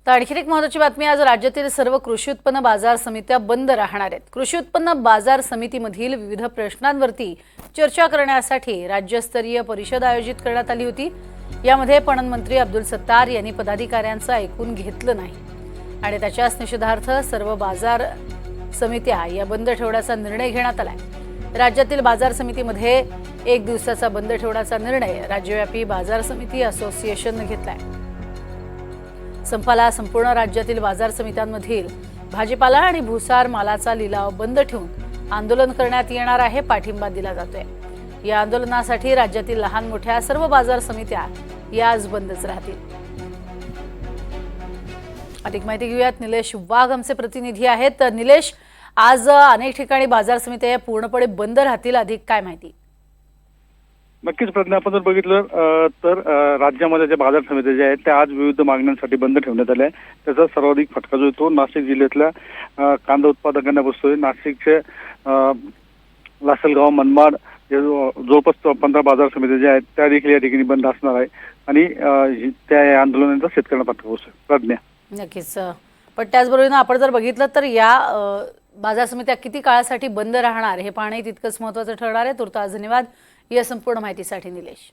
तर आणखी एक महत्त्वाची बातमी, आज राज्यातील सर्व कृषी उत्पन्न बाजार समित्या बंद राहणार आहेत। कृषी उत्पन्न बाजार समितीमधील विविध प्रश्नांवरती चर्चा करण्यासाठी राज्यस्तरीय परिषद आयोजित करण्यात आली होती। यामध्ये पणन मंत्री अब्दुल सत्तार यांनी पदाधिकाऱ्यांचं ऐकून घेतलं नाही आणि त्याच्याच निषेधार्थ सर्व बाजार समित्या या बंद ठेवण्याचा निर्णय घेण्यात आलाय। राज्यातील बाजार समितीमध्ये 1 दिवसाचा बंद ठेवण्याचा निर्णय राज्यव्यापी बाजार समिती असोसिएशनने घेतलाय। संपाला संपूर्ण राज्यातील बाजार समित्यांमधील भाजीपाला आणि भुसार मालाचा लिलाव बंद ठेवून आंदोलन करण्यात येणार आहे, पाठिंबा दिला जातोय। या आंदोलनासाठी राज्यातील लहान मोठ्या सर्व बाजार समित्या या आज बंदच राहतील। अधिक माहिती घेऊयात, निलेश वाघ आमचे प्रतिनिधी आहेत। तर निलेश, आज अनेक ठिकाणी बाजार समित्या पूर्णपणे बंद राहतील, अधिक काय माहिती? नक्कीच प्रज्ञा, आपण जर बघितलं तर राज्यामध्ये ज्या बाजार समित्या ज्या आहेत त्या आज विविध मागण्यांसाठी बंद ठेवण्यात आल्या आहे। त्याचा सर्वाधिक फटका जो तो नाशिक जिल्ह्यातल्या कांदा उत्पादकांना बसतोय। नाशिकचे लासलगाव, मनमाड जवळपास 15 बाजार समित्या ज्या आहेत त्या देखील या ठिकाणी बंद असणार आहे आणि त्या आंदोलनाचा शेतकऱ्यांना फटका बसतोय। प्रज्ञा, नक्कीच, पण त्याचबरोबर आपण जर बघितलं तर या बाजार समित्या किती काळासाठी बंद राहणार हे पाहणे तितकंच महत्त्वाचं ठरणार आहे। तुर्तास धन्यवाद या संपूर्ण माहितीसाठी निलेश।